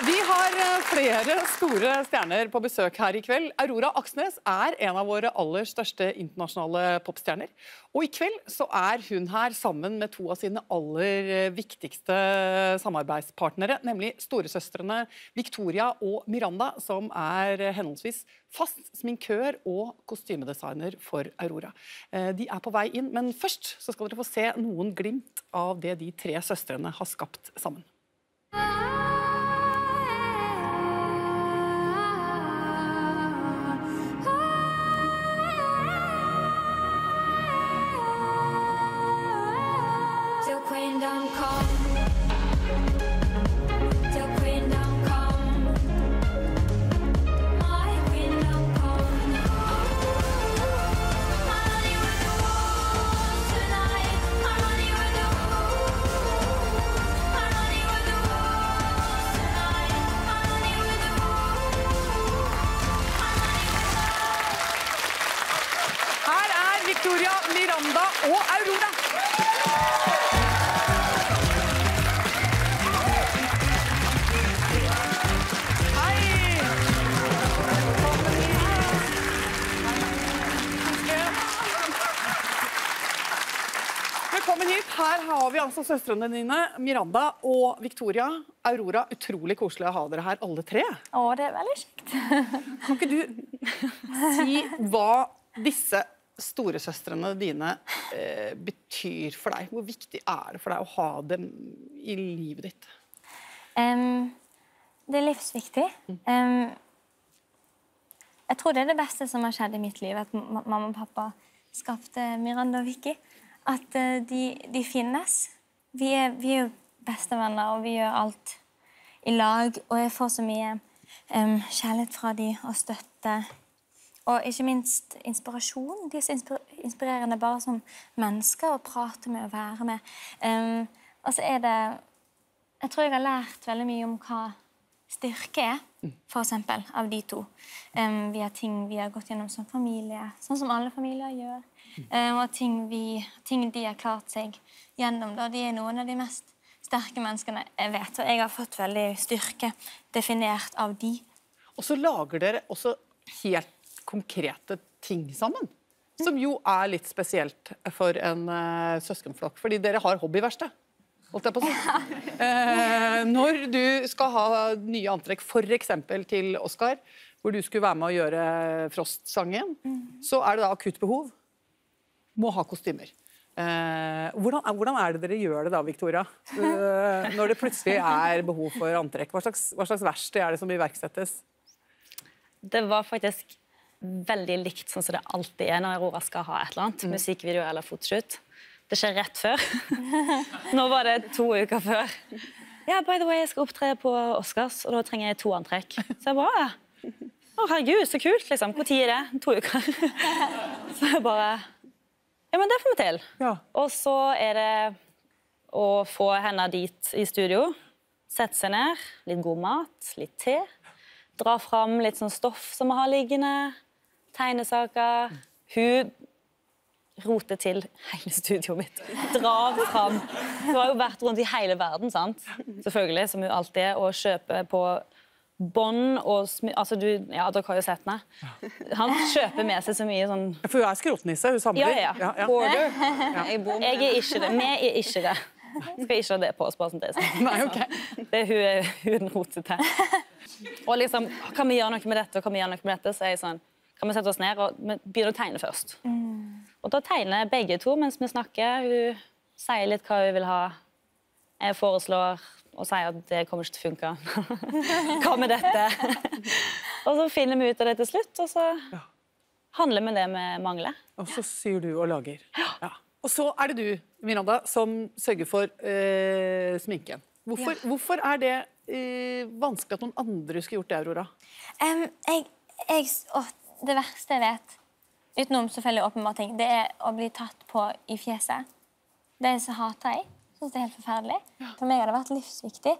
Vi har flere store stjerner på besøk her i kveld. Aurora Aksnes er en av våre aller største internasjonale popstjerner. Og i kveld så er hun her sammen med to av sine aller viktigste samarbeidspartnere, nemlig storesøstrene Victoria og Miranda, som er henholdsvis fast sminkør og kostymedesigner for Aurora. De er på vei inn, men først så skal dere få se noen glimt av det de tre søstrene har skapt sammen. Victoria, Miranda og Aurora. Hei! Velkommen hit. Her har vi altså søstrene dine, Miranda og Victoria. Aurora, utrolig koselig å ha dere her, alle tre. Å, det er veldig kjekt. Kan ikke du si hva disse storesøstrene dine betyr for deg? Hvor viktig er det for deg å ha dem i livet ditt? Det er livsviktig. Jeg tror det er det beste som har skjedd i mitt liv, at mamma og pappa skapte Miranda og Vicky. At de finnes. Vi er jo bestevenner, og vi gjør alt i lag, og jeg får så mye kjærlighet fra de og støtte. Og ikke minst inspirasjon. De er så inspirerende bare som mennesker å prate med og være med. Og så er det... Jeg tror jeg har lært veldig mye om hva styrke er, for eksempel, av de to. Via ting vi har gått gjennom som familie, sånn som alle familier gjør. Og ting de har klart seg gjennom. De er noen av de mest sterke menneskene jeg vet. Og jeg har fått veldig styrke definert av de. Og så lager dere også helt konkrete ting sammen, som jo er litt spesielt for en søskenflokk, fordi dere har hobbyverksted, holdt jeg på å si. Når du skal ha nye antrekk, for eksempel til Oscar, hvor du skulle være med å gjøre Frost-sangen, så er det da akutt behov, må ha kostymer. Hvordan er det dere gjør det da, Victoria? Når det plutselig er behov for antrekk, hva slags verksted er det som iverksettes? Det var faktisk veldig likt sånn som det alltid er når Aurora skal ha et eller annet, musikkvideo eller fotoshoot. Det skjer rett før. Nå var det 2 uker før. Ja, by the way, jeg skal opptre på Oscars, og da trenger jeg 2 antrekk. Så jeg bare, å herregud, så kult, liksom. Hvor tid er det? 2 uker. Så jeg bare, ja, men det får vi til. Ja. Og så er det å få henne dit i studio, sette seg ned, litt god mat, litt te, dra fram litt sånn stoff som vi har liggende, tegnesaker. Hun roter til hele studioet mitt. Drar fram. Hun har jo vært rundt i hele verden, sant? Selvfølgelig, som hun alltid er, og kjøper på bånd og altså ja, dere har jo sett henne. Han kjøper med seg så mye sånn... For hun er skrotnisse, hun samler. Ja. Hoarder. Jeg er ikke det. Vi er ikke det. Skal ikke ha det på oss, bare som det er. Nei, ok. Det er hun roter til. Og liksom, kan vi gjøre noe med dette, og kan vi gjøre noe med dette, så er jeg sånn, kan vi sette oss ned og begynne å tegne først. Og da tegner begge to mens vi snakker. Hun sier litt hva hun vil ha. Jeg foreslår og sier at det kommer ikke til å funke. Hva med dette? Og så finner vi ut av det til slutt, og så handler vi det vi mangler. Og så syr du og lager. Ja. Og så er det du, Miranda, som sørger for sminken. Hvorfor er det vanskelig at noen andre skulle gjort det, Aurora? Det verste jeg vet, utenom selvfølgelig åpenbare ting, det er å bli tatt på i fjeset. Det så hater jeg. Jeg synes det er helt forferdelig. For meg har det vært livsviktig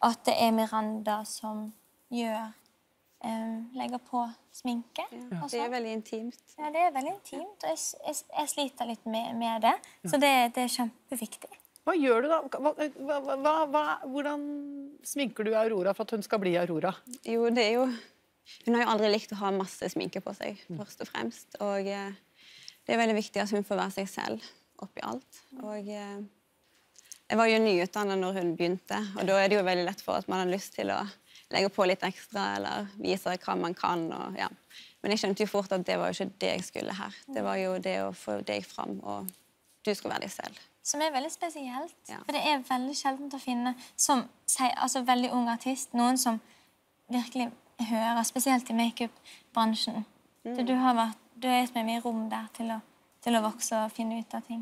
at det er Miranda som legger på sminke. Det er veldig intimt. Ja, det er veldig intimt, og jeg sliter litt med det. Så det er kjempeviktig. Hva gjør du da? Hvordan sminker du Aurora for at hun skal bli Aurora? Jo, det er jo... Hun har jo aldri likt å ha masse sminke på seg, først og fremst. Og det er veldig viktig at hun får være seg selv oppi alt. Og jeg var jo nyutdannet når hun begynte, og da er det jo veldig lett for at man har lyst til å legge på litt ekstra, eller vise hva man kan, og ja. Men jeg skjønte jo fort at det var jo ikke det jeg skulle her. Det var jo det å få deg fram, og du skal være deg selv. Som er veldig spesielt, Ja. for det er veldig sjeldent å finne som altså veldig ung artist, noen som virkelig hører, spesielt i make-up-bransjen. Du er som mye rom der til å vokse og finne ut av ting.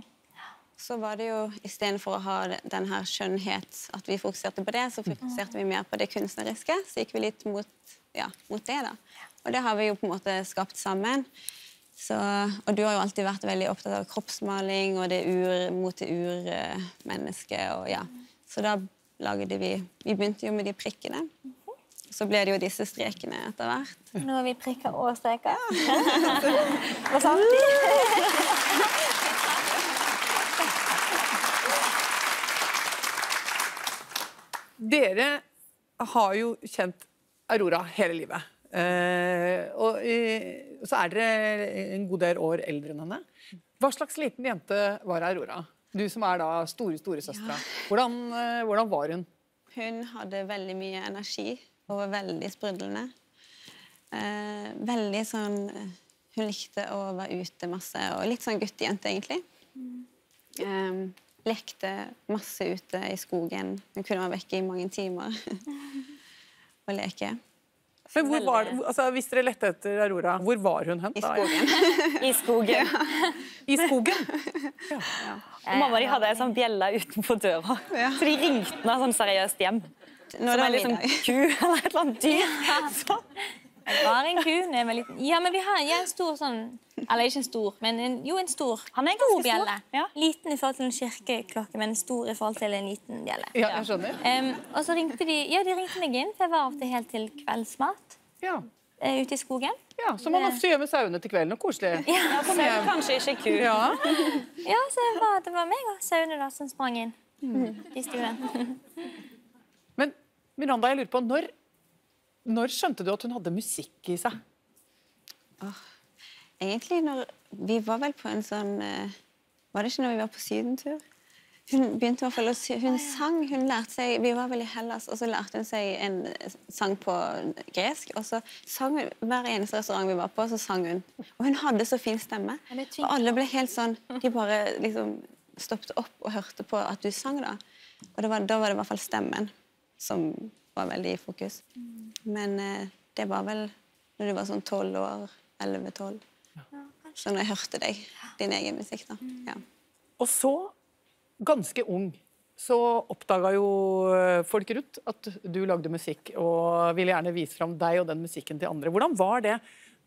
Så var det jo, i stedet for å ha den her skjønnhet, at vi fokuserte på det, så fokuserte vi mer på det kunstneriske, så gikk vi litt mot det da. Og det har vi jo på en måte skapt sammen. Så, og du har jo alltid vært veldig opptatt av kroppsmaling, og det mot det urmennesket, og ja. Så da lagde vi begynte jo med de prikkene. Så ble det jo disse strekene etter hvert. Nå har vi prikker og streker. Hva sa du? Dere har jo kjent Aurora hele livet. Og så er dere en god del år eldre enn henne. Hva slags liten jente var Aurora? Du som er da store søstre. Hvordan var hun? Hun hadde veldig mye energi og var veldig sprudlende. Veldig sånn... Hun likte å være ute masse, og litt sånn guttejente egentlig. Lekte masse ute i skogen. Hun kunne være vekke i mange timer og leke. Men hvor var det, altså, hvis dere lette etter Aurora, hvor var hun hen? I skogen. I skogen. I skogen? Ja. Og mamma de hadde en sånn bjelle utenfor døra. Så de ringte henne sånn seriøst hjem. Nå Som er en det liksom middag. ku eller et eller annet dyr. Så. Det var en ku, når jeg var liten. Ja, men vi har en stor sånn, eller ikke en stor, men en stor, Han er ganske stor, bjelle. ja. Liten i forhold til en kirkeklokke, men stor i forhold til en liten bjelle. Ja, jeg skjønner. Og så ringte de ringte meg inn, for jeg var ofte helt til kveldsmat Ja. ute i skogen. Ja, så man også gjør med sauene til kvelden, og koselig. Ja, Kom hjem. Kanskje ikke ku. Ja. ja så det var meg og sauene da som sprang inn. Spiste jo den. Men Miranda, jeg lurer på, når skjønte du at hun hadde musikk i seg? Egentlig når vi var vel på en sånn... Var det ikke når vi var på sydentur? Hun begynte i hvert fall å hun sang, hun lærte seg, vi var vel i Hellas, og så lærte hun seg en sang på gresk, og så sang hun hver eneste restaurant vi var på, så sang hun. Og hun hadde så fin stemme. Og alle ble helt sånn, de bare liksom stoppet opp og hørte på at du sang da. Og da var det i hvert fall stemmen som var veldig i fokus. Men det var vel når du var sånn 12 år, 11-12. Så når jeg hørte deg, din egen musikk da. Ja. Og så, ganske ung, så oppdaget jo folk rundt at du lagde musikk og ville gjerne vise frem deg og den musikken til andre. Hvordan var det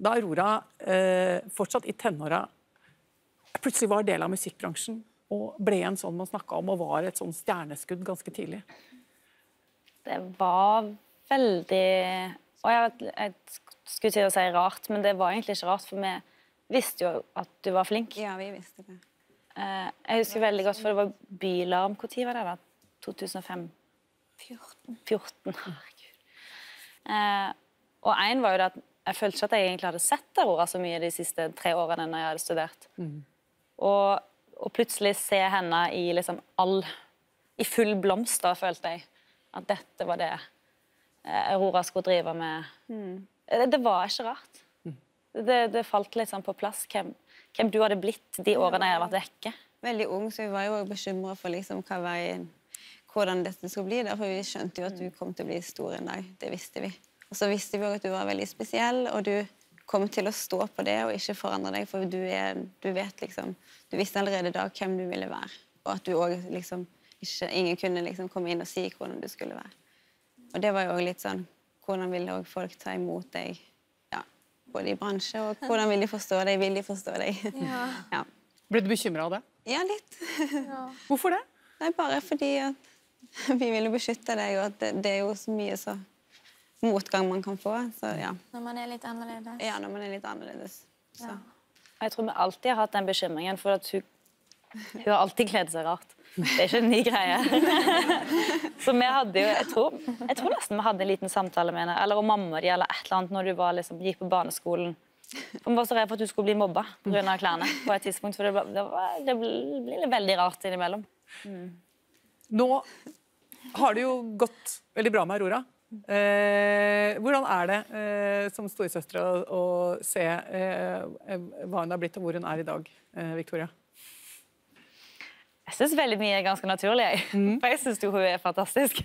da Aurora fortsatt i tenåra plutselig var del av musikkbransjen og ble en sånn man snakket om og var et sånn stjerneskudd ganske tidlig? Det var veldig... Og jeg skulle til å si rart, men det var egentlig ikke rart, for vi visste jo at du var flink. Ja, vi visste det. Jeg husker veldig godt, for det var Bylarm. Hvor tid var det da? 2005? 14, herregud. Og en var jo det at jeg følte ikke at jeg egentlig hadde sett Aurora så mye de siste 3 årene når jeg hadde studert. Og plutselig se henne i liksom i full blomst da, følte jeg at dette var det Aurora skulle drive med. Det var ikke rart. Det falt litt sånn på plass hvem du hadde blitt de årene jeg hadde vært vekke. Veldig ung, så vi var jo bekymret for liksom hvordan dette skulle bli, for vi skjønte jo at du kom til å bli stor en dag. Det visste vi. Og så visste vi også at du var veldig spesiell, og du kom til å stå på det og ikke forandre deg, for du vet liksom, du visste allerede da hvem du ville være, og at du også liksom, ingen kunne liksom komme inn og si hvordan du skulle være. Og det var jo også litt sånn, hvordan ville også folk ta imot deg, ja, både i bransje, og hvordan vil de forstå deg, Ja. Ble du bekymret av det? Ja, litt. Hvorfor det? Nei, bare fordi at vi ville beskytte deg, og at det er jo så mye så motgang man kan få, så ja. Når man er litt annerledes. Ja, når man er litt annerledes. Så. Jeg tror vi alltid har hatt den bekymringen, for at hun har alltid gledet seg rart. Det er ikke en ny greie. Så vi hadde jo, jeg tror nesten vi hadde en liten samtale med henne, eller om mamma di, eller et eller annet, når du var, liksom, gikk på barneskolen. For vi var så redd for at du skulle bli mobba på grunn av klærne på et tidspunkt, for det ble veldig rart innimellom. Nå har det jo gått veldig bra med Aurora. Hvordan er det som storesøstre å se hva hun har blitt og hvor hun er i dag, Victoria? Jeg synes veldig mye er ganske naturlig, for jeg synes jo hun er fantastisk.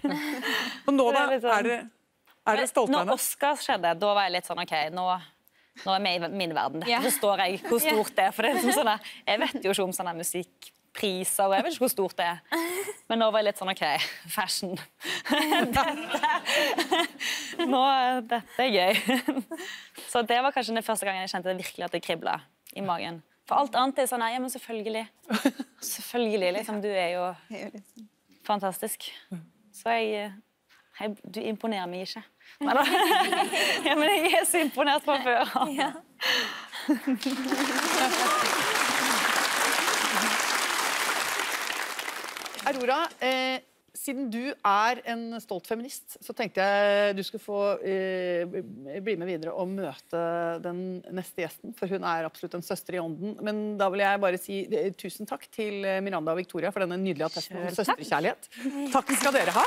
Og nå da, er det stolt av henne? Når Oscar skjedde, da var jeg litt sånn, ok, nå er vi i min verden. Dette forstår jeg hvor stort det er, for det er sånn, jeg vet jo ikke om sånne musikkpriser, og jeg vet ikke hvor stort det er. Men nå var jeg litt sånn, ok, fashion. Dette er gøy. Så det var kanskje den første gangen jeg kjente virkelig at det kriblet i magen. For alt annet er sånn, ja, men selvfølgelig. Selvfølgelig, liksom, du er jo fantastisk. Så du imponerer meg ikke. Ja, men jeg er så imponert fra før. Aurora, siden du er en stolt feminist, så tenkte jeg du skulle få bli med videre og møte den neste gjesten, for hun er absolutt en søster i ånden. Men da vil jeg bare si tusen takk til Miranda og Victoria for denne nydelige attesten om søsterkjærlighet. Takk skal dere ha.